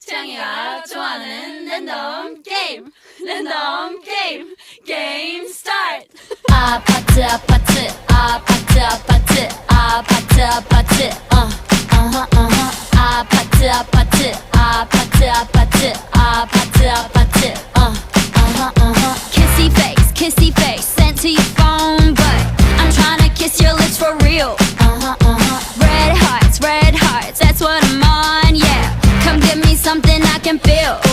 채영이가 좋아하는 랜덤 게임 게임 스타트. 아파트 아파트 아파트 아파트 아파트 아파트 아파트 아파트 아파트 아파트 아파트 아파트 kissy face sent to your phone but I'm tryna kiss your lips for real. Red hearts that's what I'm on, yeah. Come give me something I can feel.